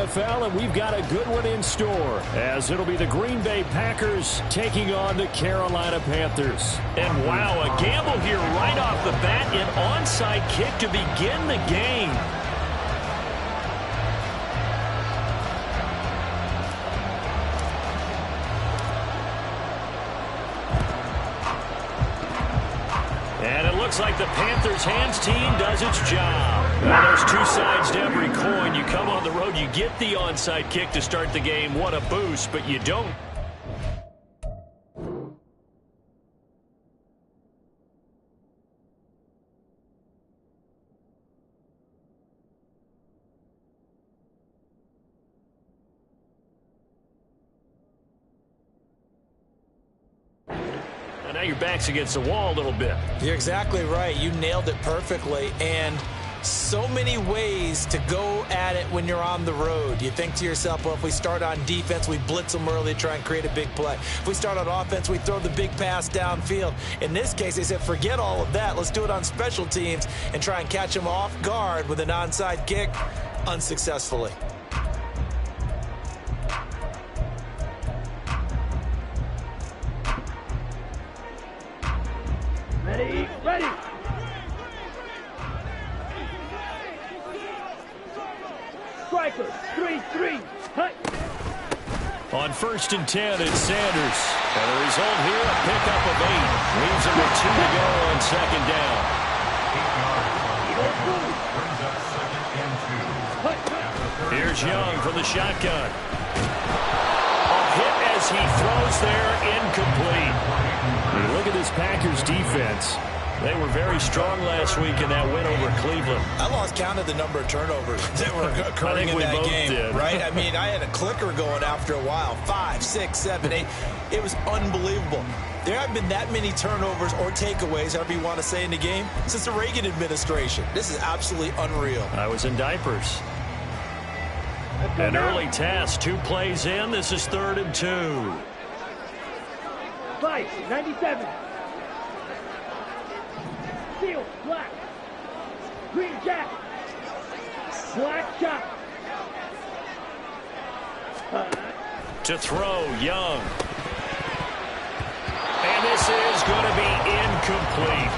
NFL, and we've got a good one in store, as it'll be the Green Bay Packers taking on the Carolina Panthers. And wow, a gamble here right off the bat, an onside kick to begin the game. And it looks like the Panthers hands team does its job. Well, there's two sides to every coin. You come on the road, you get the onside kick to start the game. What a boost, but you don't. Now your back's against the wall a little bit. You're exactly right. You nailed it perfectly. And so many ways to go at it when you're on the road. You think to yourself, well, if we start on defense, we blitz them early, try and create a big play. If we start on offense, we throw the big pass downfield. In this case, they said, forget all of that. Let's do it on special teams and try and catch them off guard with an onside kick unsuccessfully. Ready. Striker, 3-3. Hut. On 1st and 10, it's Sanders. And the result here, a pickup of 8. Leaves him with 2 to go on 2nd down. Here's Young from the shotgun. A hit as he throws there, incomplete. When you look at this Packers defense, they were very strong last week in that win over Cleveland. I lost count of the number of turnovers that were occurring in that game, right? I mean, I had a clicker going after a while. 5, 6, 7, 8. It was unbelievable. There haven't been that many turnovers or takeaways, however you want to say, in the game since the Reagan administration. This is absolutely unreal. I was in diapers. An early task, 2 plays in. This is 3rd and 2. Fight, 97. Steel, black. Green jack. Black shot. To throw, Young. And this is going to be incomplete.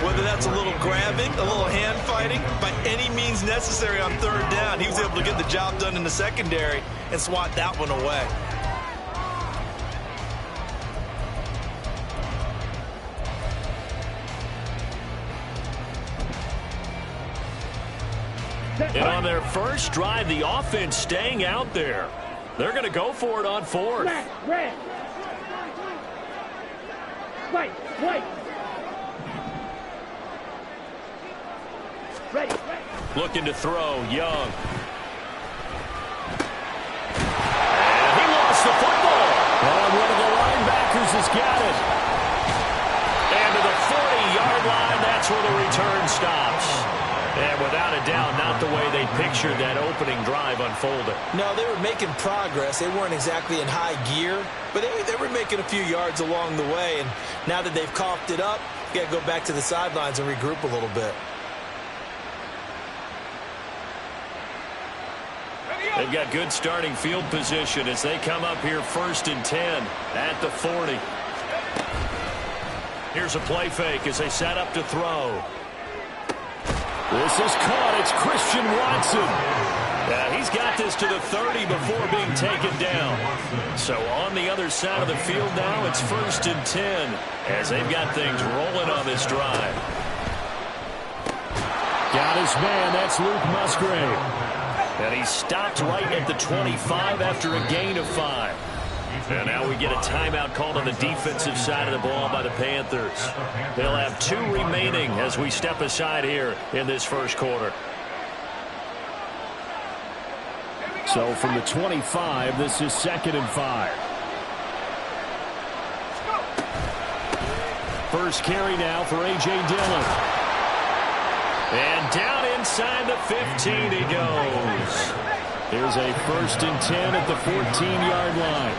Whether that's a little grabbing, a little hand fighting, by any means necessary on 3rd down, he was able to get the job done in the secondary and swat that one away. And on their first drive, the offense staying out there. They're going to go for it on 4th. Red. White. Ready. Looking to throw, Young. And he lost the football. And one of the linebackers has got it. And to the 40-yard line, that's where the return stops. And without a doubt, not the way they pictured that opening drive unfolded. No, they were making progress. They weren't exactly in high gear, but they were making a few yards along the way. And now that they've coughed it up, you got to go back to the sidelines and regroup a little bit. They've got good starting field position as they come up here 1st and 10 at the 40. Here's a play fake as they set up to throw. This is caught. It's Christian Watson. Yeah, he's got this to the 30 before being taken down. So on the other side of the field now, it's 1st and 10 as they've got things rolling on this drive. Got his man. That's Luke Musgrave. And he stopped right at the 25 after a gain of 5. And now we get a timeout called on the defensive side of the ball by the Panthers. They'll have 2 remaining as we step aside here in this first quarter. So from the 25, this is 2nd and 5. First carry now for A.J. Dillon. And down inside the 15 he goes. Here's a 1st and 10 at the 14-yard line.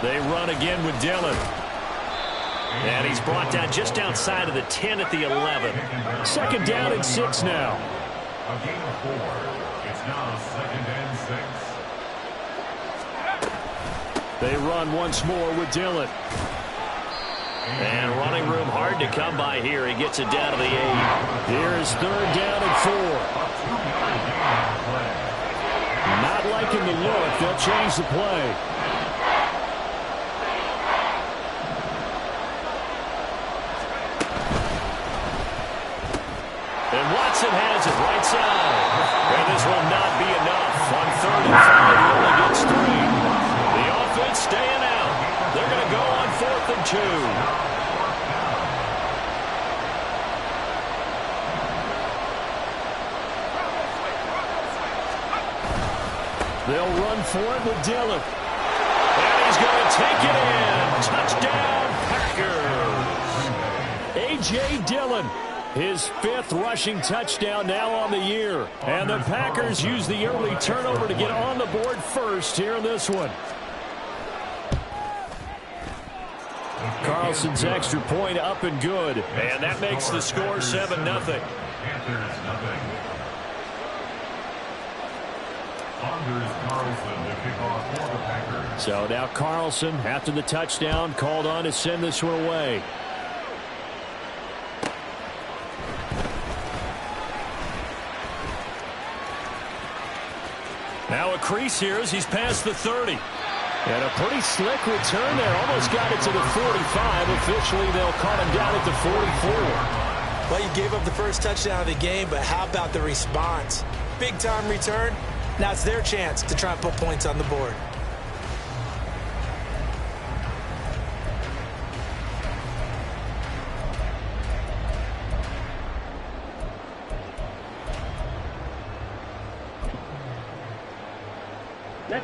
They run again with Dillon. And he's brought down just outside of the 10 at the 11. 2nd down and 6 now. A gain of 4. It's now 2nd and 6. They run once more with Dillon. And running room hard to come by here. He gets it down to the 8. Here's 3rd down and 4. Not liking the look. They'll change the play. And Watson has it right side. And this will not be enough. On 3rd and 5, he only gets 3. The offense staying out. They're going to go on 4th and 2. They'll run for it with Dillon. And he's going to take it in. Touchdown, Packers. A.J. Dillon. His 5th rushing touchdown now on the year. And the Packers use the early turnover to get on the board first here in this one. Carlson's extra point up and good. And that makes the score 7-0. Panthers 0. Carlson to kick off for the Packers. So now Carlson, after the touchdown, called on to send this one away. Now a crease here as he's past the 30. And a pretty slick return there. Almost got it to the 45. Officially, they'll call him down at the 44. Well, you gave up the first touchdown of the game, but how about the response? Big-time return. Now it's their chance to try and put points on the board.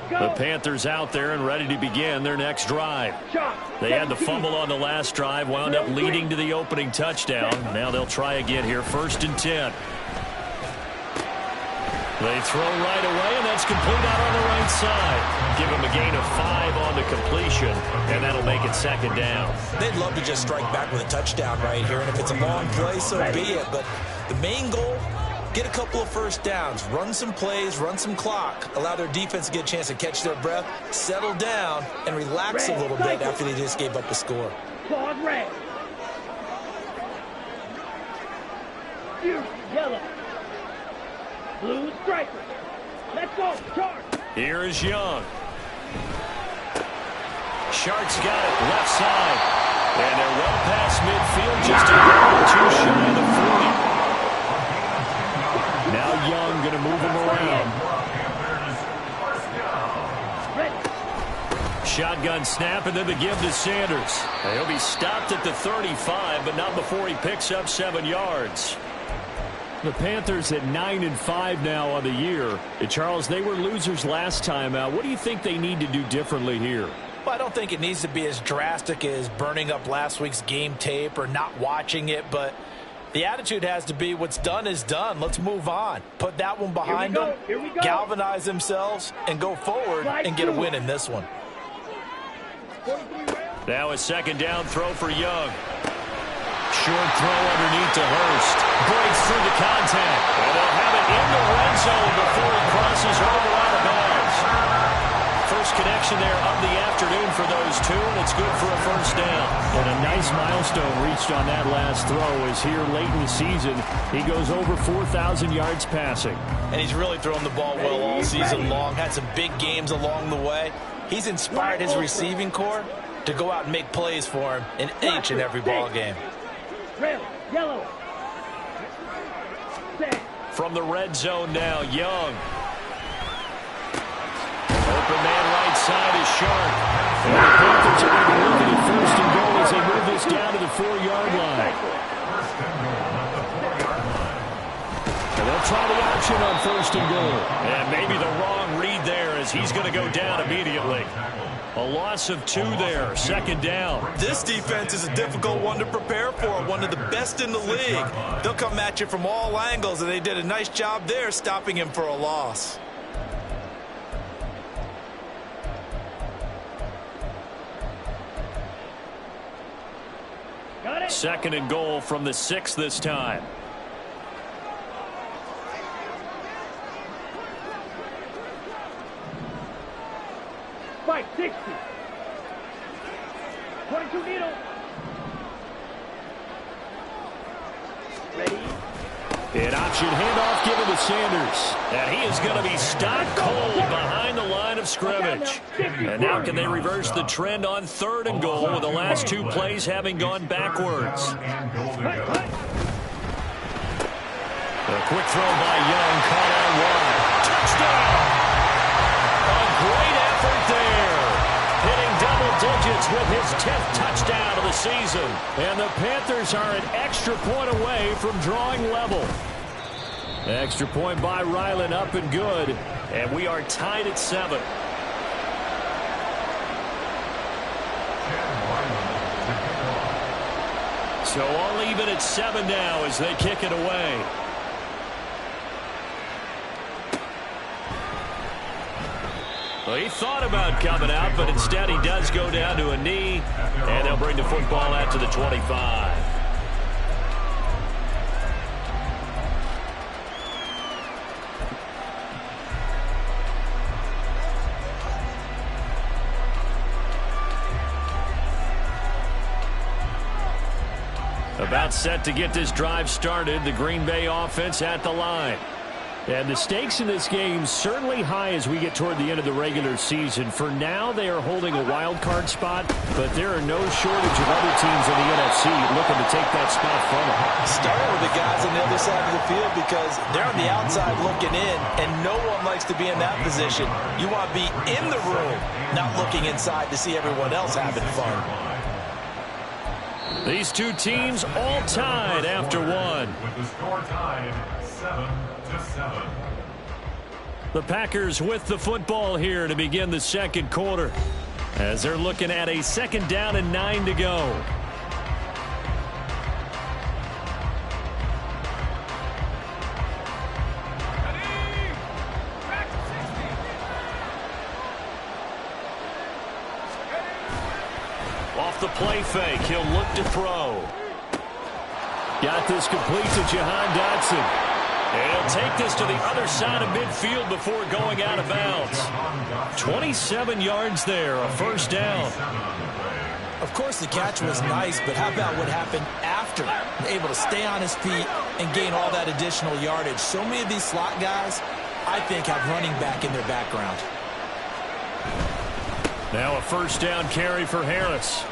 The Panthers out there and ready to begin their next drive. They had the fumble on the last drive, wound up leading to the opening touchdown. Now they'll try again here, 1st and 10. They throw right away, and that's complete out on the right side. Give them a gain of 5 on the completion, and that'll make it 2nd down. They'd love to just strike back with a touchdown right here, and if it's a long play, so be it. But the main goal, get a couple of first downs, run some plays, run some clock, allow their defense to get a chance to catch their breath, settle down, and relax a little bit after they just gave up a score. Claude red. Yellow. Blue striker. Let's go. Charge. Here is Young. Shark's got it left side. And they're well past midfield, just a yard or 2 shy of the 40. Now Young going to move him around. Shotgun snap, and then the give to Sanders. He'll be stopped at the 35, but not before he picks up 7 yards. The Panthers at 9-5 now on the year. Charles, they were losers last time out. What do you think they need to do differently here? Well, I don't think it needs to be as drastic as burning up last week's game tape or not watching it, but the attitude has to be what's done is done. Let's move on. Put that one behind them, galvanize themselves, and go forward and get a win in this one. Now a 2nd down throw for Young. Short throw underneath to Hurst. Breaks through the contact. And they'll have it in the red zone before he crosses over out of bounds. First connection there of the afternoon for those two, and it's good for a 1st down. And a nice milestone reached on that last throw as here late in the season, he goes over 4,000 yards passing. And he's really thrown the ball well all season long. Had some big games along the way. He's inspired his receiving corps to go out and make plays for him in each and every ball game. Red, yellow. From the red zone now, Young. Open man right side is Sharp. And the Panthers are going to look at 1st and goal as they move this down to the 4-yard line. And they'll try the option on 1st and goal. And maybe the wrong read there as he's going to go down immediately. A loss of 2 there, 2nd down. This defense is a difficult one to prepare for, one of the best in the league. They'll come at you from all angles, and they did a nice job there stopping him for a loss. Second and goal from the 6 this time. Spike 60. 22 needle. Ready? An option handoff given to Sanders. And he is going to be stopped cold behind the line of scrimmage. And now can they reverse the trend on 3rd and goal with the last 2 plays having gone backwards? A quick throw by Young, caught on wide. Touchdown! A great effort there. Hitting double digits with his 10th touchdown of the season. And the Panthers are an extra point away from drawing level. Extra point by Ryland, up and good. And we are tied at 7. So all even at 7 now as they kick it away. Well, he thought about coming out, but instead he does go down to a knee, and they'll bring the football out to the 25. About set to get this drive started, the Green Bay offense at the line. And the stakes in this game certainly high as we get toward the end of the regular season. For now, they are holding a wild card spot, but there are no shortage of other teams in the NFC looking to take that spot from them. Starting with the guys on the other side of the field because they're on the outside looking in, and no one likes to be in that position. You want to be in the room, not looking inside to see everyone else having fun. These two teams all tied after one. With the score tied 7-7. The Packers with the football here to begin the second quarter as they're looking at a 2nd down and 9 to go. Off the play fake, he'll look to throw. Got this complete to Jahan Dotson. And he'll take this to the other side of midfield before going out of bounds. 27 yards there, a 1st down. Of course, the catch was nice, but how about what happened after? Able to stay on his feet and gain all that additional yardage. So many of these slot guys, I think, have running back in their background. Now a 1st down carry for Harris.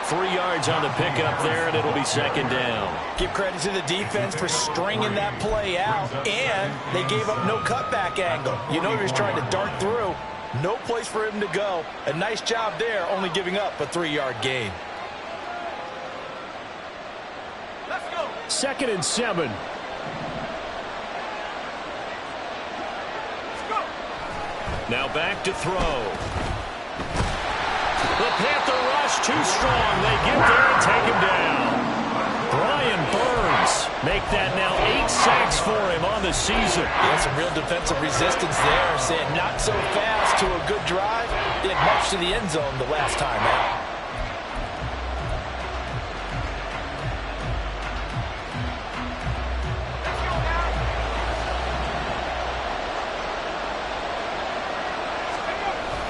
3 yards on the pickup there, and it'll be 2nd down. Give credit to the defense for stringing that play out, and they gave up no cutback angle. You know he was trying to dart through. No place for him to go. A nice job there, only giving up a 3-yard gain. Let's go. 2nd and 7. Let's go. Now back to throw. The Panther rush too strong. They get there and take him down. Brian Burns make that now 8 sacks for him on the season. Yeah, some real defensive resistance there. Saying not so fast to a good drive. Didn't march to the end zone the last time out.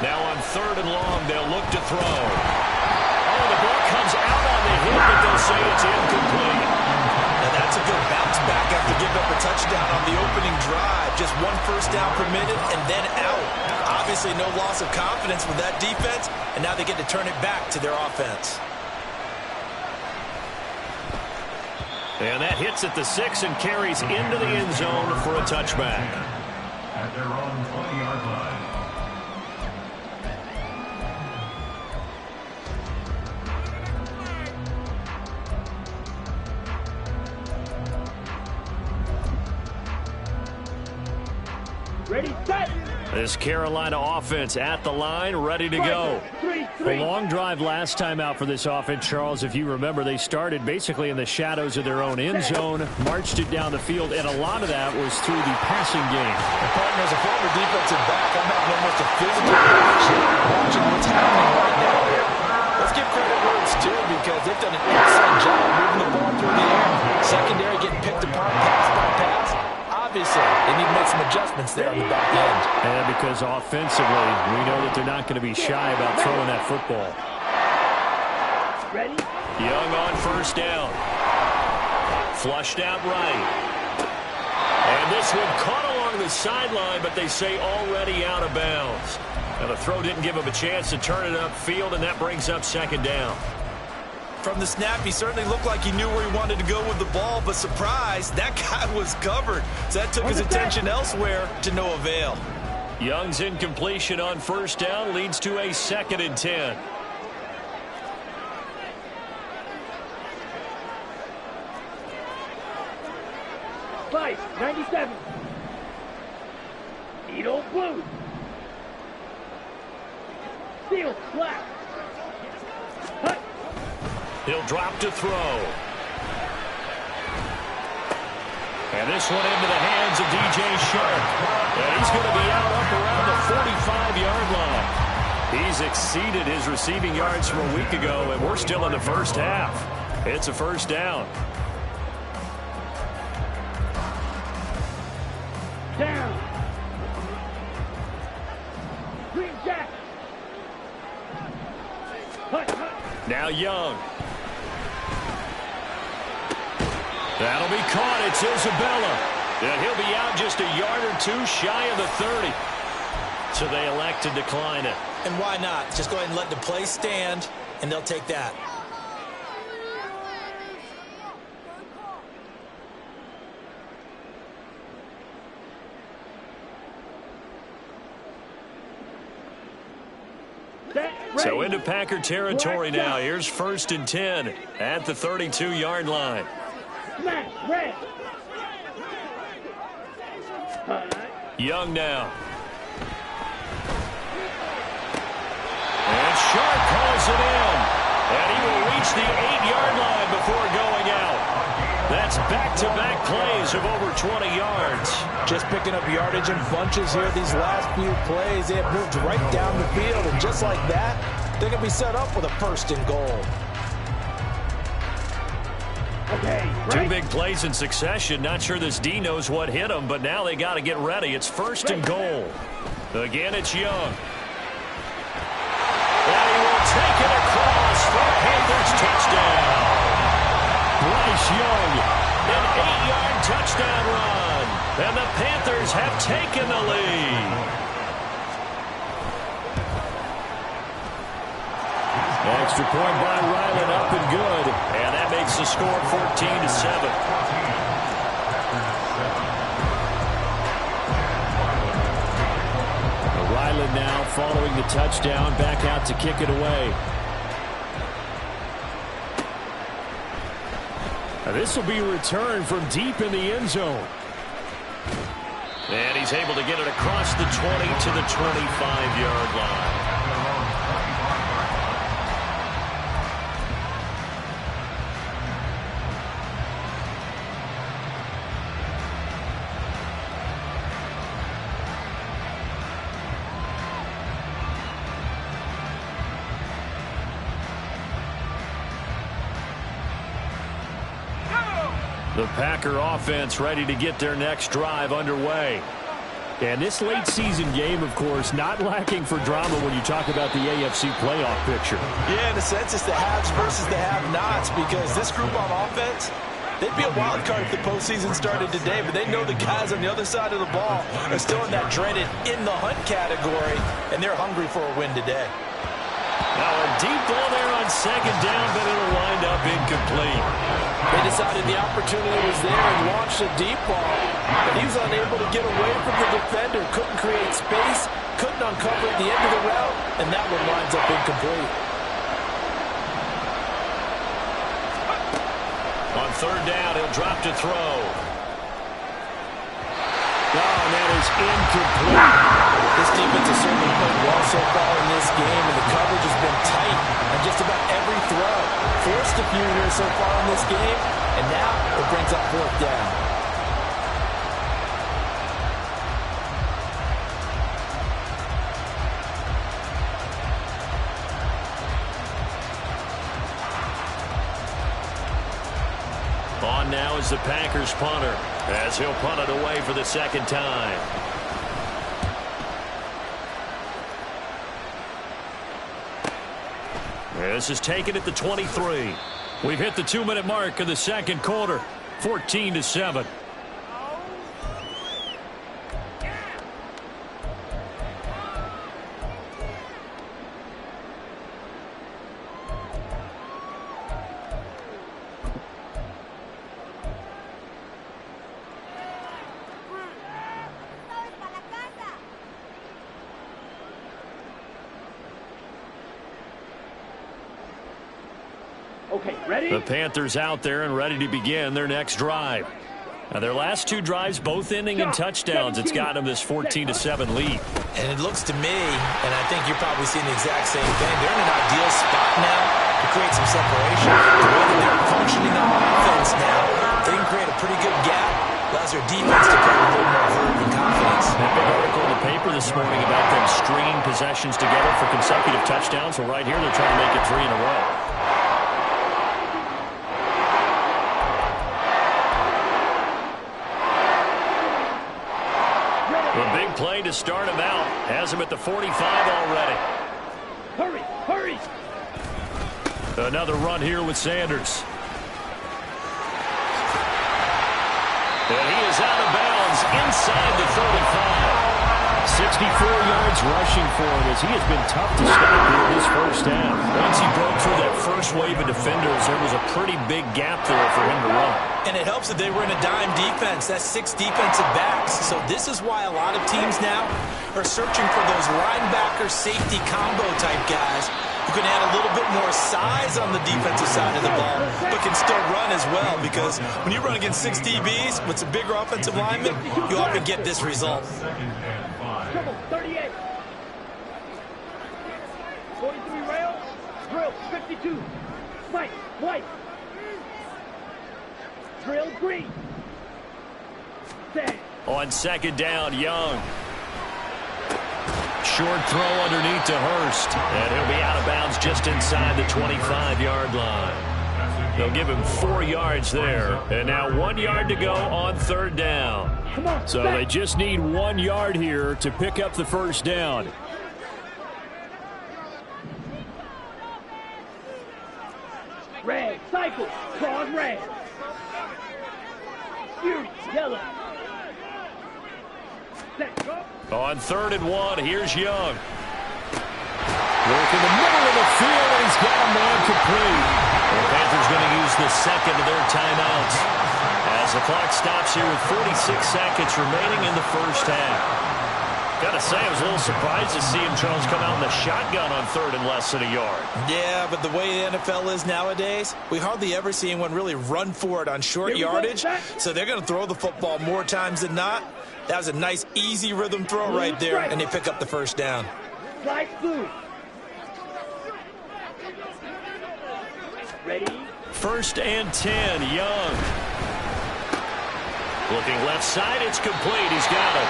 Now on 3rd and long, they'll look to throw. Oh, the ball comes out on the hit, but they'll say it's incomplete. And that's a good bounce back after giving up a touchdown on the opening drive. Just 1 1st down permitted and then out. Obviously no loss of confidence with that defense, and now they get to turn it back to their offense. And that hits at the 6 and carries into the end zone for a touchback. At their own 20-yard line. Ready, set. This Carolina offense at the line, ready to go. A long drive last time out for this offense, Charles. If you remember, they started basically in the shadows of their own end zone, marched it down the field, and a lot of that was through the passing game. Partner, as a former defensive back, I'm having almost a physical reaction watching what's happening right now. Let's give credit where it's due because they've done an excellent job moving the ball through the air. Secondary getting picked apart pass by pass. Obviously, they need to make some adjustments there on the back end. And because offensively, we know that they're not going to be shy about throwing that football. Ready? Young on first down. Flushed out right. And this one caught along the sideline, but they say already out of bounds. Now the throw didn't give him a chance to turn it upfield, and that brings up second down. From the snap, he certainly looked like he knew where he wanted to go with the ball, but surprise, that guy was covered. So that took his attention elsewhere to no avail. Young's incompletion on first down leads to a 2nd and 10. Fight, 97. Edo blue. Steel, black. Hut. He'll drop to throw. And this one into the hands of DJ Shark. And he's going to be out up around the 45-yard line. He's exceeded his receiving yards from a week ago, and we're still in the first half. It's a first down. Down. Green Jack. Hut, hut. Now Young. That'll be caught. It's Isabella. And he'll be out just a yard or two shy of the 30. So they elect to decline it. And why not? Just go ahead and let the play stand, and they'll take that. So into Packer territory now. Here's 1st and 10 at the 32-yard line. Smash, red. Young now. And Shark calls it in. And he will reach the 8-yard line before going out. That's back-to-back plays of over 20 yards. Just picking up yardage in bunches here these last few plays. They have moved right down the field, and just like that, they're going to be set up with a 1st and goal. Okay, Two big plays in succession. Not sure this D knows what hit him, but now they got to get ready. It's 1st and goal. Again, it's Young. And he will take it across for a Panthers touchdown. Bryce Young, an 8-yard touchdown run. And the Panthers have taken the lead. Extra point by Ryland, up and good. And that makes the score 14-7. Ryland now following the touchdown, back out to kick it away. Now this will be returned from deep in the end zone. And he's able to get it across the 20 to the 25-yard line. The Packer offense ready to get their next drive underway. And this late season game, of course, not lacking for drama when you talk about the AFC playoff picture. Yeah, in a sense, it's the haves versus the have-nots because this group on offense, they'd be a wild card if the postseason started today, but they know the guys on the other side of the ball are still in that dreaded in-the-hunt category, and they're hungry for a win today. Now a deep ball there on 2nd down, but it'll wind up incomplete. They decided the opportunity was there and launched a deep ball, but he was unable to get away from the defender, couldn't create space, couldn't uncover at the end of the route, and that one winds up incomplete. On 3rd down, he'll drop to throw. Oh, and that is incomplete. This defense has certainly played well so far in this game, and the coverage has been tight on just about every throw. Forced a few here so far in this game, and now it brings up 4th down. On now is the Packers punter, as he'll punt it away for the second time. This is taken at the 23. We've hit the 2-minute mark of the second quarter. 14-7. Okay, ready? The Panthers out there and ready to begin their next drive. Now, their last two drives, both ending in touchdowns. It's got them this 14-7 lead. And it looks to me, and I think you're probably seeing the exact same thing, they're in an ideal spot now to create some separation. The way that they're functioning on offense now, they can create a pretty good gap. Allows their defense to play with a little more verve and confidence. A big article in the paper this morning about them stringing possessions together for consecutive touchdowns. Well, right here, they're trying to make it 3 in a row. The big play to start him out has him at the 45 already. Hurry, hurry! Another run here with Sanders. And he is out of bounds inside the 35. 64 yards rushing for him as he has been tough to stop here in his first half. Once he broke through that first wave of defenders, there was a pretty big gap there for him to run. And it helps that they were in a dime defense. That's 6 defensive backs. So this is why a lot of teams now are searching for those linebacker safety combo type guys who can add a little bit more size on the defensive side of the ball, but can still run as well, because when you run against 6 DBs with some bigger offensive linemen, you often get this result. Triple, 38. 43 rail. Drill, 52. Spike, white. Drill, green. Sand. On second down, Young. Short throw underneath to Hurst. And he'll be out of bounds just inside the 25-yard line. They'll give him 4 yards there. And now 1 yard to go on third down. Come on, So they just need 1 yard here to pick up the first down. red, cycle, cross red. Fury, yellow. Set, go. On 3rd and 1, here's Young. Work in the middle of the field, and he's got a man complete. The Panthers going to use the second of their timeouts as the clock stops here with 46 seconds remaining in the first half. Got to say, I was a little surprised to see him, Charles, come out in the shotgun on 3rd and less than a yard. Yeah, but the way the NFL is nowadays, we hardly ever see anyone really run for it on short yardage. So they're going to throw the football more times than not. That was a nice, easy rhythm throw right there, and they pick up the first down. Slide through. Ready? 1st and 10, Young. Looking left side, it's complete. He's got it.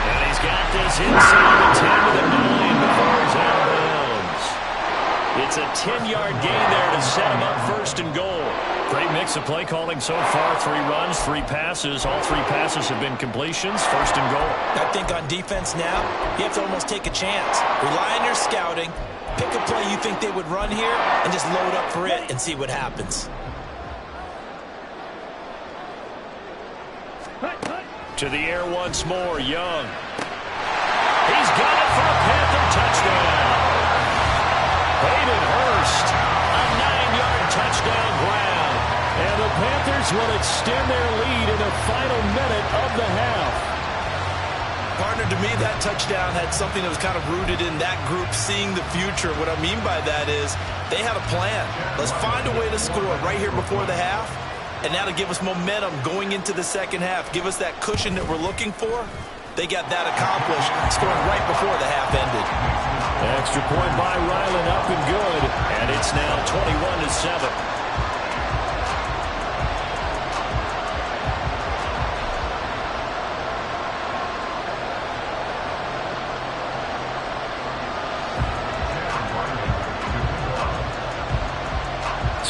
And he's got this inside the 10 to the 9 before he's out of bounds. It's a 10-yard gain there to set him up 1st and goal. Great mix of play calling so far. 3 runs, 3 passes. All 3 passes have been completions. 1st and goal. I think on defense now, you have to almost take a chance. Rely on your scouting. Pick a play you think they would run here and just load up for it and see what happens. To the air once more, Young. He's got it for a Panther touchdown. Hayden Hurst, a 9-yard touchdown grab. And the Panthers will extend their lead in the final minute of the half. Partner, to me, that touchdown had something that was kind of rooted in that group seeing the future. What I mean by that is they had a plan. Let's find a way to score right here before the half. And that'll give us momentum going into the second half. Give us that cushion that we're looking for. They got that accomplished, scoring right before the half ended. Extra point by Ryland, up and good. And it's now 21-7.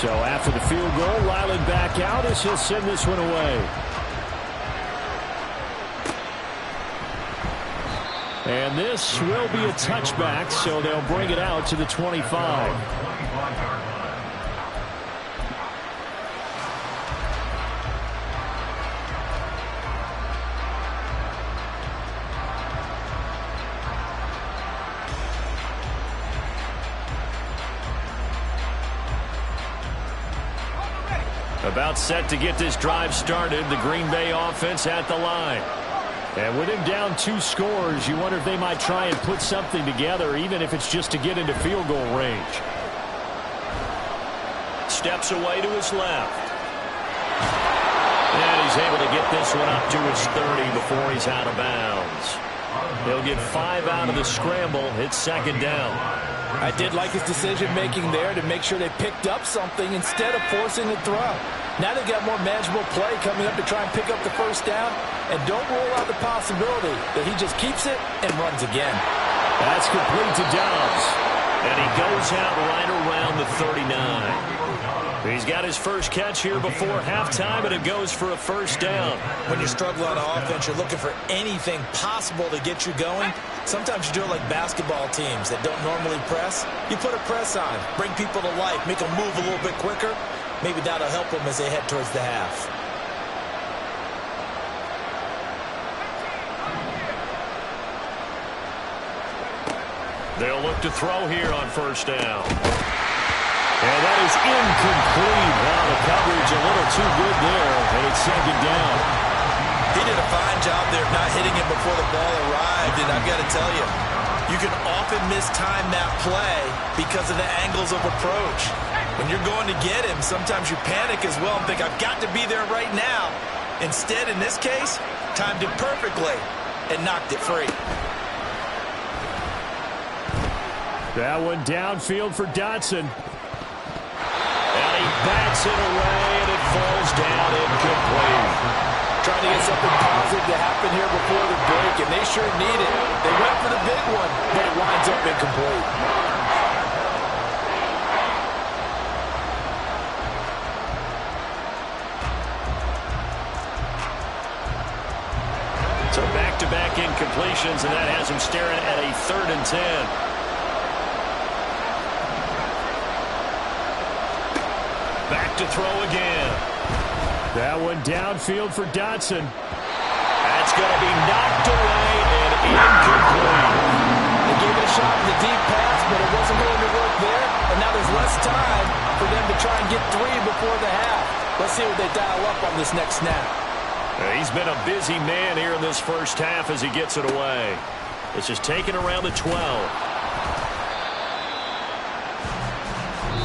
So after the field goal, Ryland back out as he'll send this one away. And this will be a touchback, so they'll bring it out to the 25. About set to get this drive started, the Green Bay offense at the line. And with him down 2 scores, you wonder if they might try and put something together, even if it's just to get into field goal range. Steps away to his left. And he's able to get this one up to his 30 before he's out of bounds. He'll get 5 out of the scramble. It's second down. I did like his decision-making there to make sure they picked up something instead of forcing the throw. Now they've got more manageable play coming up to try and pick up the first down. And don't rule out the possibility that he just keeps it and runs again. That's complete to Dobbs. And he goes out right around the 39. He's got his first catch here before halftime, and it goes for a first down. When you struggle on offense, you're looking for anything possible to get you going. Sometimes you do it like basketball teams that don't normally press. You put a press on, bring people to life, make them move a little bit quicker. Maybe that'll help them as they head towards the half. They'll look to throw here on first down. And that is incomplete. Wow, the coverage a little too good there, and it's second down. He did a fine job there not hitting him before the ball arrived, and I've got to tell you, you can often mistime that play because of the angles of approach. When you're going to get him, sometimes you panic as well and think, I've got to be there right now. Instead, in this case, timed it perfectly and knocked it free. That one downfield for Dotson. And he backs it away, and it falls down incomplete. Trying to get something positive to happen here before the break, and they sure need it. They went for the big one, but it winds up incomplete. So back-to-back incompletions, and that has him staring at a 3rd and 10. Back to throw again. That one downfield for Dotson. That's going to be knocked away and incomplete. They gave it a shot in the deep pass, but it wasn't going to work there. And now there's less time for them to try and get 3 before the half. Let's see what they dial up on this next snap. He's been a busy man here in this first half as he gets it away. This is taken around the 12.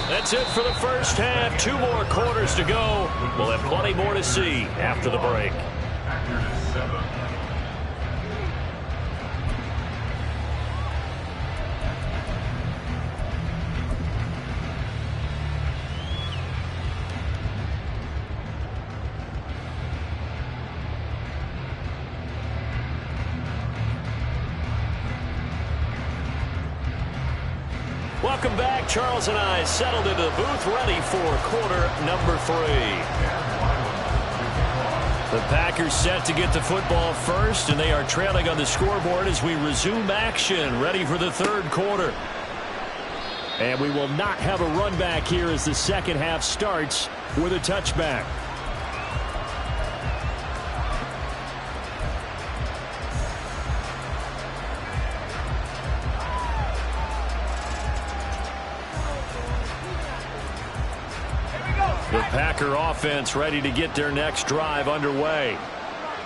That's it for the first half. 2 more quarters to go. We'll have plenty more to see after the break. Welcome back. Charles and I settled into the booth, ready for quarter number 3. The Packers set to get the football first, and they are trailing on the scoreboard as we resume action, ready for the 3rd quarter. And we will not have a run back here as the second half starts with a touchback. The Packer offense ready to get their next drive underway.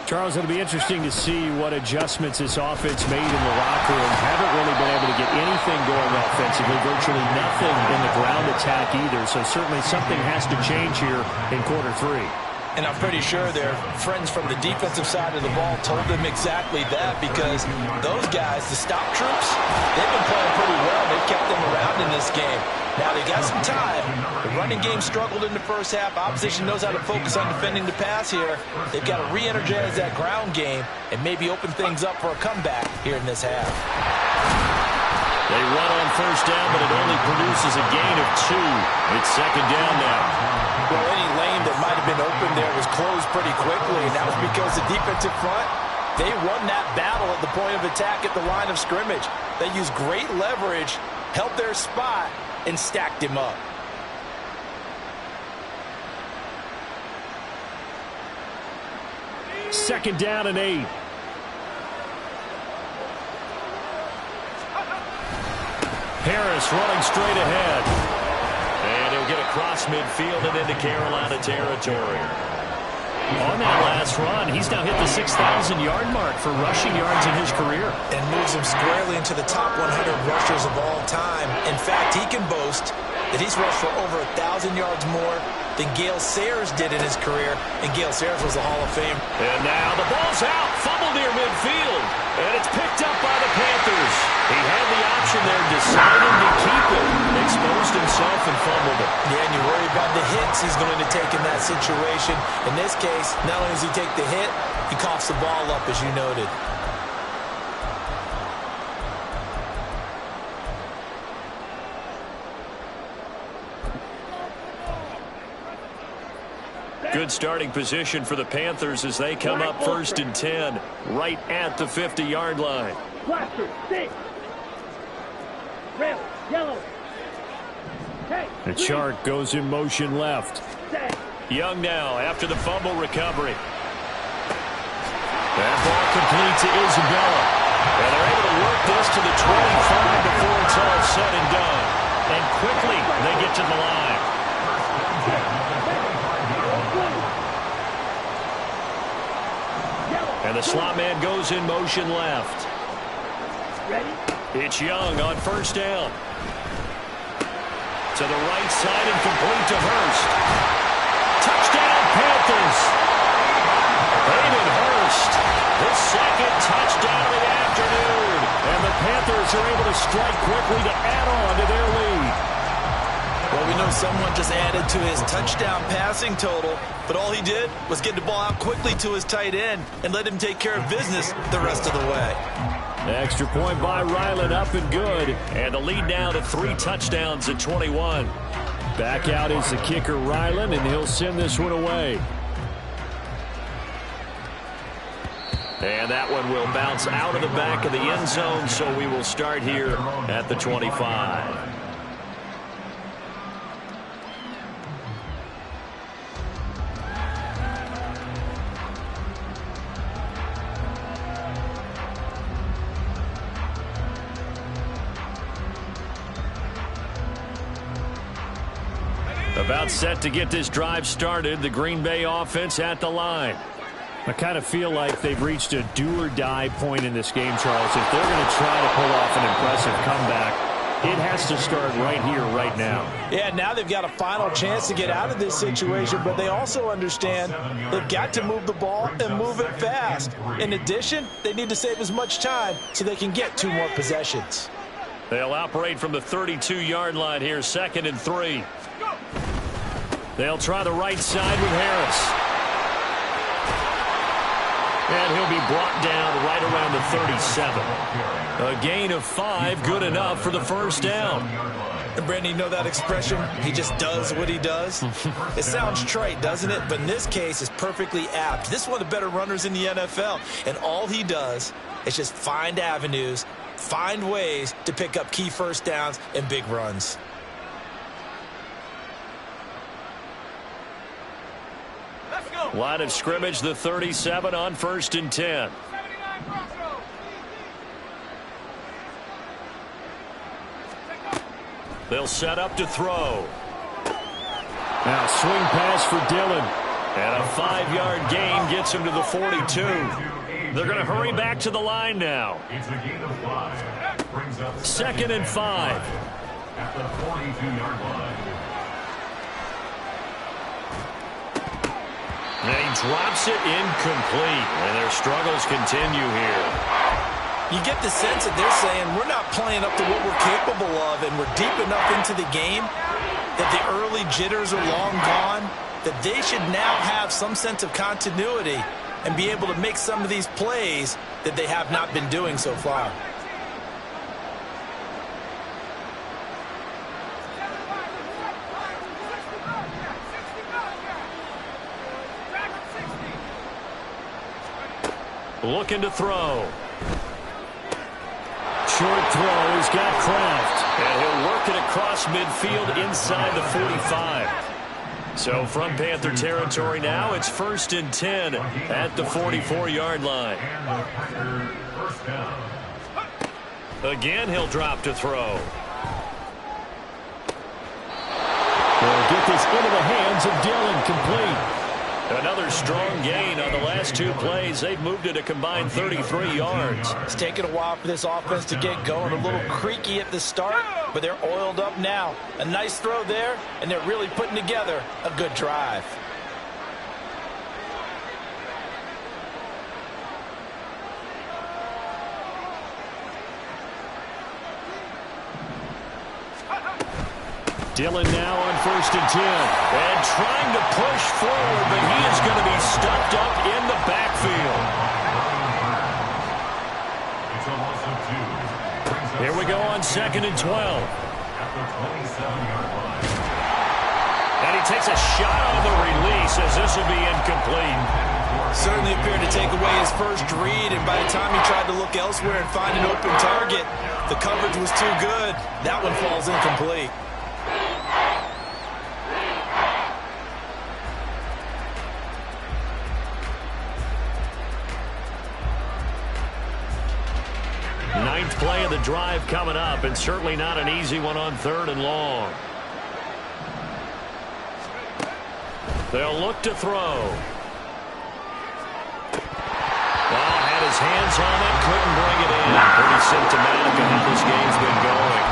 Charles, it'll be interesting to see what adjustments this offense made in the locker room. Haven't really been able to get anything going offensively, virtually nothing in the ground attack either. So certainly something has to change here in quarter 3. And I'm pretty sure their friends from the defensive side of the ball told them exactly that, because those guys, the stop troops, they've been playing pretty well. They've kept them around in this game. Now they got some time. The running game struggled in the first half. Opposition knows how to focus on defending the pass here. They've got to re-energize that ground game and maybe open things up for a comeback here in this half. They run on first down, but it only produces a gain of 2. It's second down now. Well, any lane that might have been open there was closed pretty quickly, and that was because the defensive front, they won that battle at the point of attack at the line of scrimmage. They used great leverage, held their spot, and stacked him up. Second down and 8. Harris running straight ahead. And he'll get across midfield and into Carolina territory. On that last run, he's now hit the 6,000-yard mark for rushing yards in his career. And moves him squarely into the top 100 rushers of all time. In fact, he can boast that he's rushed for over 1,000 yards more than Gale Sayers did in his career, and Gale Sayers was a Hall of Fame. And now the ball's out, fumbled near midfield, and it's picked up by the Panthers. He had the option there, decided to keep it, exposed himself and fumbled it. Yeah, and you worry about the hits he's going to take in that situation. In this case, not only does he take the hit, he coughs the ball up, as you noted. Good starting position for the Panthers as they come up first and 10, right at the 50-yard line. Blaster, 6. Red, yellow. Hey, The Shark goes in motion left. set. Young now after the fumble recovery. That ball complete to Isabella. And they're able to work this to the 25 before it's all said and done. And quickly they get to the line. And the slot man goes in motion left. Ready? It's Young on first down. To the right side and complete to Hurst. Touchdown Panthers. Hayden Hurst, his second touchdown of the afternoon. And the Panthers are able to strike quickly to add on to their lead. Well, we know someone just added to his touchdown passing total, but all he did was get the ball out quickly to his tight end and let him take care of business the rest of the way. Extra point by Ryland, up and good. And the lead now to 3 touchdowns at 21. Back out is the kicker, Ryland, and he'll send this one away. And that one will bounce out of the back of the end zone, so we will start here at the 25. About set to get this drive started. The Green Bay offense at the line. I kind of feel like they've reached a do-or-die point in this game, Charles. If they're going to try to pull off an impressive comeback, it has to start right here, right now. Yeah, now they've got a final chance to get out of this situation, but they also understand they've got to move the ball and move it fast. In addition, they need to save as much time so they can get 2 more possessions. They'll operate from the 32-yard line here, 2nd and 3. They'll try the right side with Harris. And he'll be brought down right around the 37. A gain of 5, good enough for the first down. And Brandon, you know that expression? He just does what he does? It sounds trite, doesn't it? But in this case, it's perfectly apt. This is one of the better runners in the NFL. And all he does is just find avenues, find ways to pick up key first downs and big runs. Line of scrimmage, the 37 on 1st and 10. They'll set up to throw. Now swing pass for Dillon. And a 5-yard gain gets him to the 42. They're going to hurry back to the line now. It's a gain of 5. Brings up 2nd and 5. At the 42-yard line. And he drops it incomplete. And their struggles continue here. You get the sense that they're saying we're not playing up to what we're capable of, and we're deep enough into the game that the early jitters are long gone, that they should now have some sense of continuity and be able to make some of these plays that they have not been doing so far. Looking to throw. Short throw. He's got Kraft. And he'll work it across midfield inside the 45. So from Panther territory now, it's 1st and 10 at the 44-yard line. Again, he'll drop to throw. They'll get this into the hands of Dillon, complete. Another strong gain on the last 2 plays. They've moved it a combined 33 yards. It's taken a while for this offense to get going. A little creaky at the start, but they're oiled up now. A nice throw there, and they're really putting together a good drive. Dillon now on 1st and 10. And trying to push forward, but he is going to be stuffed up in the backfield. Here we go on 2nd and 12. And he takes a shot on the release as this will be incomplete. Certainly appeared to take away his first read, and by the time he tried to look elsewhere and find an open target, the coverage was too good. That one falls incomplete. Ninth play of the drive coming up, and certainly not an easy one on 3rd and long. They'll look to throw. Well, had his hands on it, couldn't bring it in. Pretty symptomatic of how this game's been going.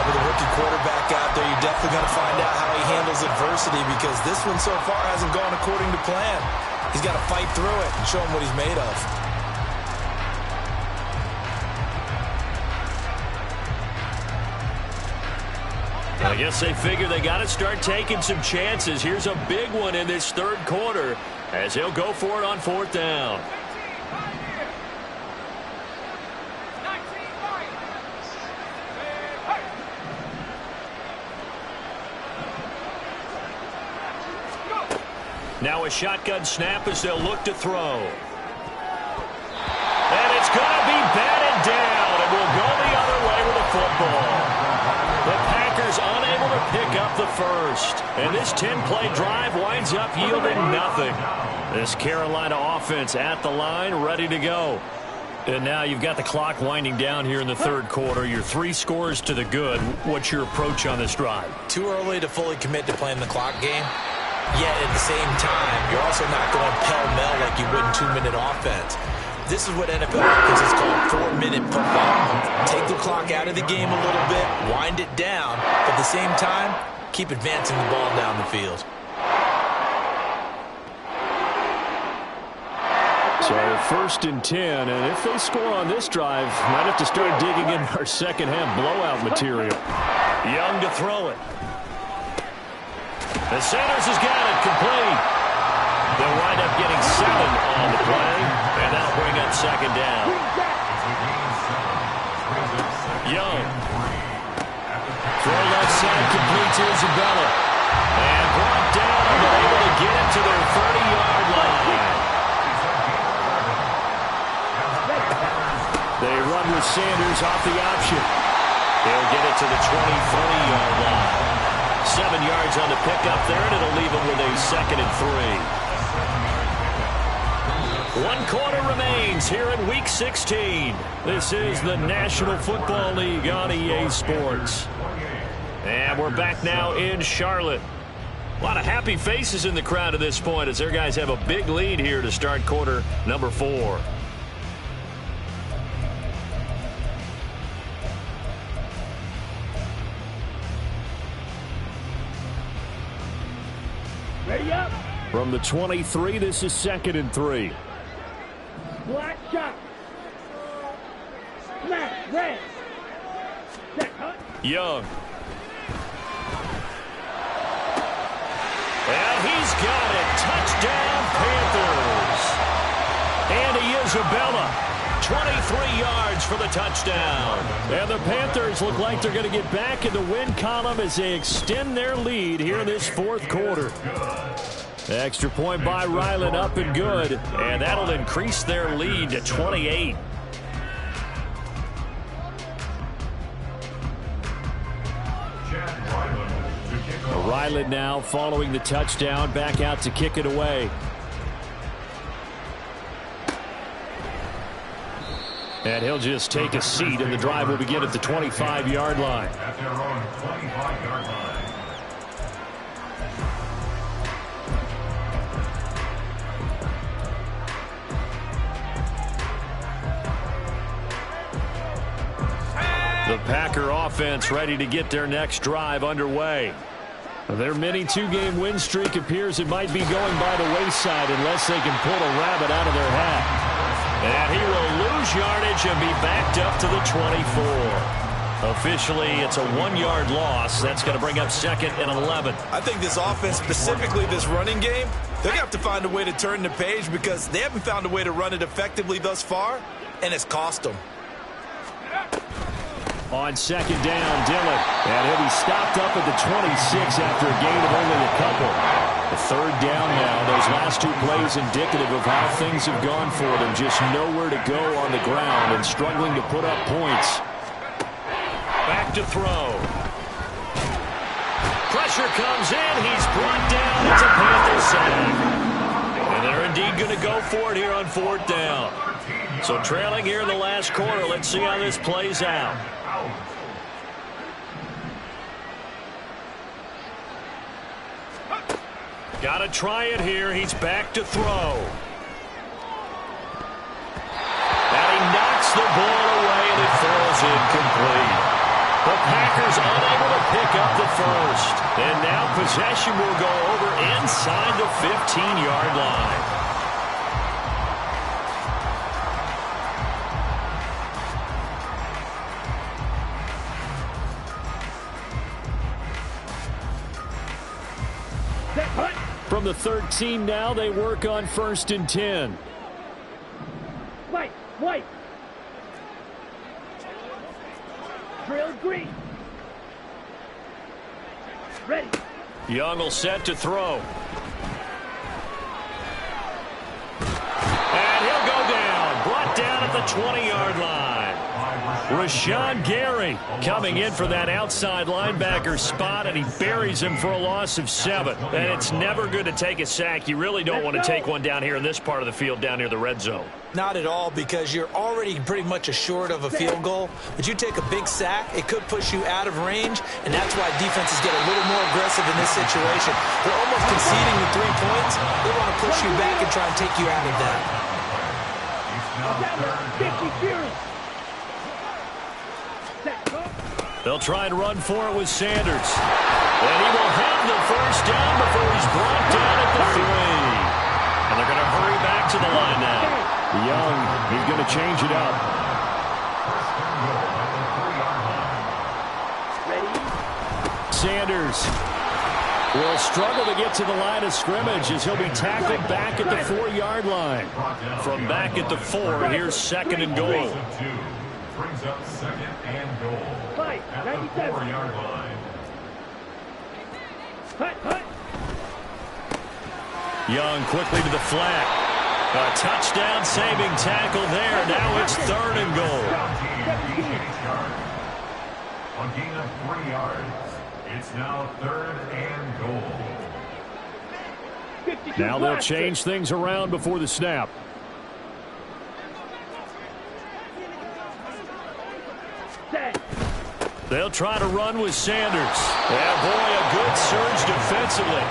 With a rookie quarterback out there, you're definitely going to find out how he handles adversity, because this one so far hasn't gone according to plan. He's got to fight through it and show him what he's made of. I guess they figure they got to start taking some chances. Here's a big one in this 3rd quarter as he'll go for it on 4th down. Now a shotgun snap as they'll look to throw. And it's going to be batted down, and we'll go the other way with the football. The Packers unable to pick up the first. And this 10-play drive winds up yielding nothing. This Carolina offense at the line, ready to go. And now you've got the clock winding down here in the 3rd quarter. You're 3 scores to the good. What's your approach on this drive? Too early to fully commit to playing the clock game. Yet at the same time, you're also not going pell-mell like you would in 2-minute offense. This is what NFL offenses call 4-minute football. Take the clock out of the game a little bit, wind it down, but at the same time, keep advancing the ball down the field. So 1st and 10, and if they score on this drive, might have to start digging in our second-half blowout material. Young to throw it. And Sanders has got it complete. They'll wind up getting 7 on the play, and that'll bring up 2nd down. Young. Throw left side, complete to Isabella. And brought down, and they're able to get it to their 30-yard line. They run with Sanders off the option. They'll get it to the 23-yard line. 7 yards on the pickup there, and it'll leave them with a 2nd and 3. 1 quarter remains here in Week 16. This is the National Football League on EA Sports. And we're back now in Charlotte. A lot of happy faces in the crowd at this point as their guys have a big lead here to start quarter number 4. Ready up. From the 23, this is 2nd and 3. Black shot. Smash. Red. Set. Hunt. Young. And he's got it. Touchdown, Panthers. Andy Isabella, 23 yards for the touchdown. And the Panthers look like they're going to get back in the win column as they extend their lead here in this 4th quarter. Extra point by Ryland, up and good. And that'll increase their lead to 28. Ryland now following the touchdown, back out to kick it away. And he'll just take a seat, and the drive will begin at the 25-yard line. At their own 25-yard line. The Packer offense ready to get their next drive underway. Their mini two-game win streak appears it might be going by the wayside unless they can pull a rabbit out of their hat. And he will lose yardage and be backed up to the 24. Officially, it's a 1-yard loss. That's going to bring up 2nd and 11. I think this offense, specifically this running game, they're going to have to find a way to turn the page because they haven't found a way to run it effectively thus far, and it's cost them. On 2nd down, Dillon. And he'll be stopped up at the 26 after a gain of only a couple. The 3rd down now. Those last 2 plays indicative of how things have gone for them. Just nowhere to go on the ground and struggling to put up points. Back to throw. Pressure comes in. He's brought down. It's a Panther sack. And they're indeed going to go for it here on 4th down. So trailing here in the last quarter. Let's see how this plays out. Got to try it here. He's back to throw. And he knocks the ball away, and it falls incomplete. The Packers unable to pick up the first. And now possession will go over inside the 15-yard line. From the 13 now, they work on 1st and 10. White. Drill green. Ready. Young will set to throw. And he'll go down. Brought down at the 20-yard line. Rashawn Gary coming in for that outside linebacker spot, and he buries him for a loss of 7. And it's never good to take a sack. You really don't want to take one down here in this part of the field down near the red zone. Not at all, because you're already pretty much assured of a field goal. But you take a big sack, it could push you out of range, and that's why defenses get a little more aggressive in this situation. They're almost conceding the 3 points. They want to push you back and try and take you out of that. 50 Fury. They'll try and run for it with Sanders. And he will have the first down before he's brought down at the 3. And they're going to hurry back to the line now. Young, he's going to change it up. Sanders will struggle to get to the line of scrimmage as he'll be tackled back at the 4-yard line. From back at the 4, here's 2nd and goal. Brings up 2nd and goal. At the 4-yard line. Young quickly to the flat. A touchdown saving tackle there. Now it's 3rd and goal. On gain of 3 yards. It's now 3rd and goal. Now they'll change things around before the snap. They'll try to run with Sanders. Yeah, boy, a good surge defensively.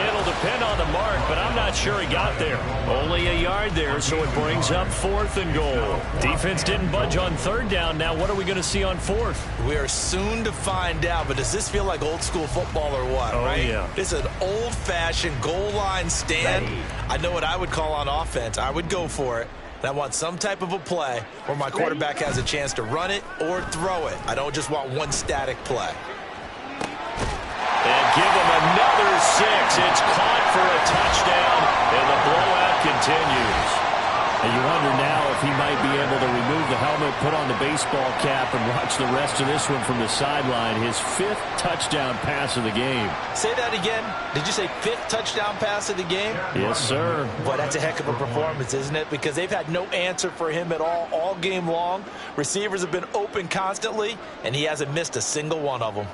It'll depend on the mark, but I'm not sure he got there. Only a yard there, so it brings up 4th and goal. Defense didn't budge on 3rd down. Now what are we going to see on 4th? We are soon to find out, but does this feel like old school football or what, right? Yeah. It's an old-fashioned goal line stand. I know what I would call on offense. I would go for it. I want some type of a play where my quarterback has a chance to run it or throw it. I don't just want one static play. And give him another 6. It's caught for a touchdown, and the blowout continues. And you wonder now if he might be able to remove the helmet, put on the baseball cap, and watch the rest of this one from the sideline. His 5th touchdown pass of the game. Say that again. Did you say 5th touchdown pass of the game? Yes, sir. Boy, that's a heck of a performance, isn't it? Because they've had no answer for him at all game long. Receivers have been open constantly, and he hasn't missed a single one of them.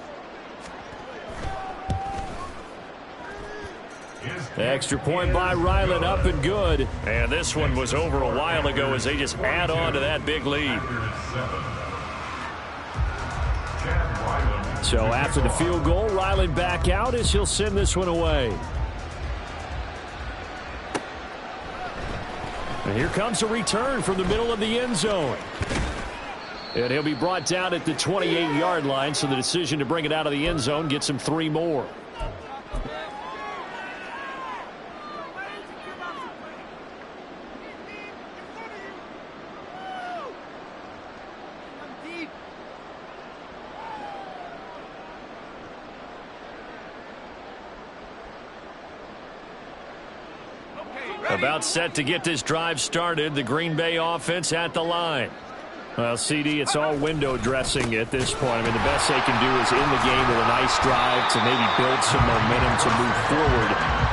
Extra point by Ryland, up and good. And this one was over a while ago as they just add on to that big lead. So after the field goal, Ryland back out as he'll send this one away. And here comes a return from the middle of the end zone. And he'll be brought down at the 28-yard line, so the decision to bring it out of the end zone gets him 3 more. About set to get this drive started. The Green Bay offense at the line. Well, CD, it's all window dressing at this point. I mean, the best they can do is in the game with a nice drive to maybe build some momentum to move forward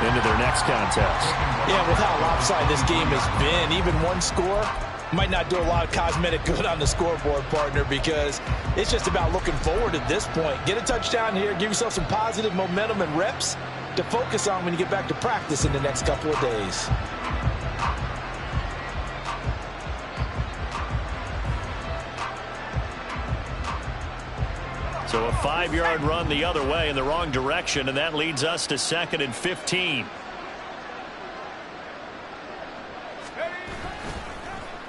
into their next contest. Yeah, with how lopsided this game has been, even one score might not do a lot of cosmetic good on the scoreboard, partner, because it's just about looking forward at this point. Get a touchdown here, give yourself some positive momentum and reps to focus on when you get back to practice in the next couple of days. So a 5-yard run the other way in the wrong direction, and that leads us to 2nd and 15.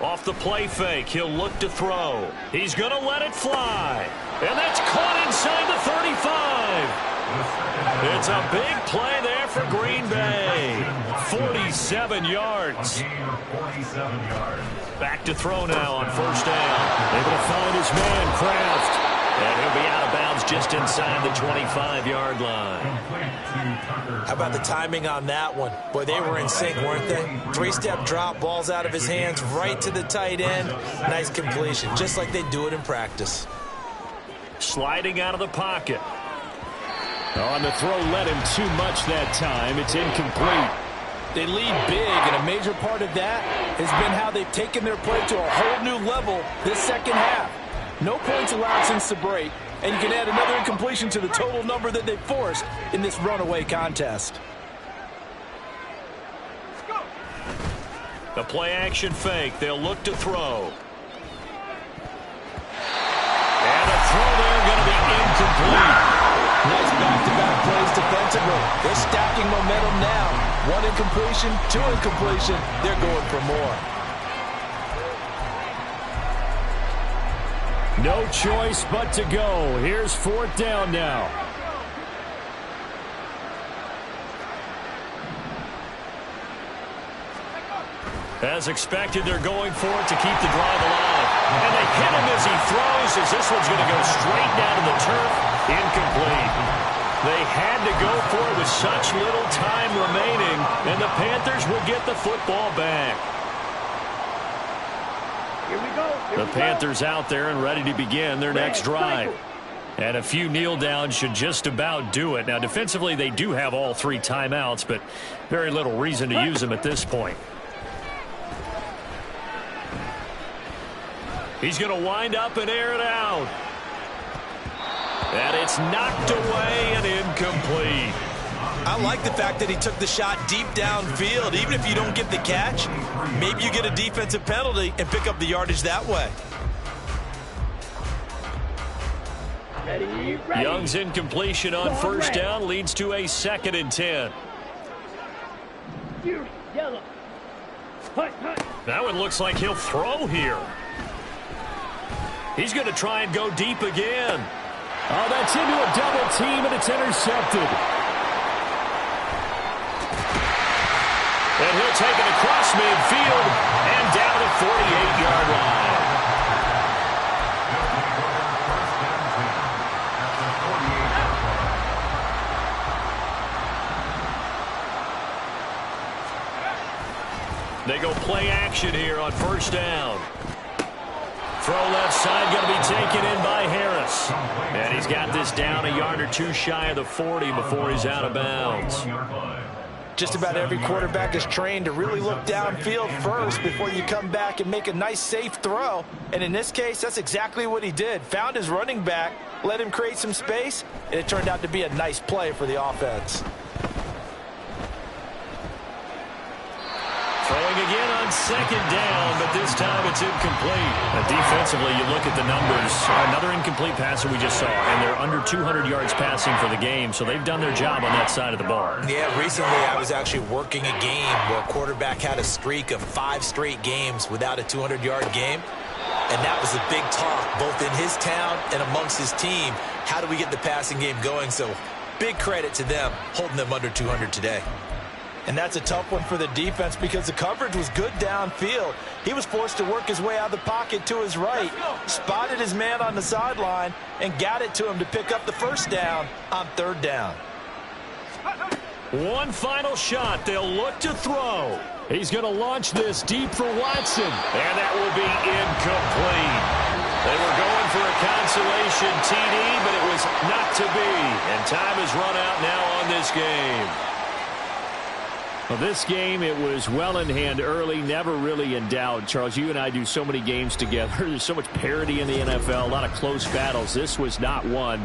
Off the play fake, he'll look to throw. He's going to let it fly. And that's caught inside the 35. It's a big play there for Green Bay. 47 yards. Back to throw now on 1st down. Able to find his man, Kraft. And he'll be out of bounds just inside the 25-yard line. How about the timing on that one? Boy, they were in sync, weren't they? 3-step drop, balls out of his hands, right to the tight end. Nice completion, just like they do it in practice. Sliding out of the pocket. On the throw, led him too much that time. It's incomplete. They lead big, and a major part of that has been how they've taken their play to a whole new level this second half. No points allowed since the break, and you can add another incompletion to the total number that they forced in this runaway contest. The play-action fake. They'll look to throw. And a throw there going to be incomplete. Nice back-to-back plays defensively. They're stacking momentum now. 1 incompletion, 2 incompletion. They're going for more. No choice but to go. Here's 4th down now. As expected, they're going for it to keep the drive alive. And they hit him as he throws, as this one's going to go straight down to the turf. Incomplete. They had to go for it with such little time remaining, and the Panthers will get the football back. Here we go. The Panthers out there and ready to begin their next drive. And a few kneel downs should just about do it. Now, defensively, they do have all 3 timeouts, but very little reason to use them at this point. He's going to wind up and air it out. And it's knocked away and incomplete. I like the fact that he took the shot deep downfield. Even if you don't get the catch, maybe you get a defensive penalty and pick up the yardage that way. Ready. Young's incompletion on 1st down leads to a 2nd and 10. Yellow. That one looks like he'll throw here. He's going to try and go deep again. Oh, that's into a double team, and it's intercepted. And he'll take it across midfield and down the 48-yard line. They go play action here on first down. Throw left side going to be taken in by Harris. And he's got this down a yard or two shy of the 40 before he's out of bounds. Just about every quarterback is trained to really look downfield first before you come back and make a nice, safe throw. And in this case, that's exactly what he did. Found his running back, let him create some space, and it turned out to be a nice play for the offense. Throwing again on second down, but this time it's incomplete. Defensively, you look at the numbers. Another incomplete pass that we just saw, and they're under 200 yards passing for the game, so they've done their job on that side of the ball. Yeah, recently I was actually working a game where a quarterback had a streak of 5 straight games without a 200-yard game. And that was a big talk, both in his town and amongst his team. How do we get the passing game going? So big credit to them, holding them under 200 today. And that's a tough one for the defense because the coverage was good downfield. He was forced to work his way out of the pocket to his right, spotted his man on the sideline, and got it to him to pick up the first down on third down. One final shot. They'll look to throw. He's going to launch this deep for Watson. And that will be incomplete. They were going for a consolation TD, but it was not to be. And time has run out now on this game. Well, this game, it was well in hand early, never really in doubt. Charles, you and I do so many games together. There's so much parity in the NFL, a lot of close battles. This was not one.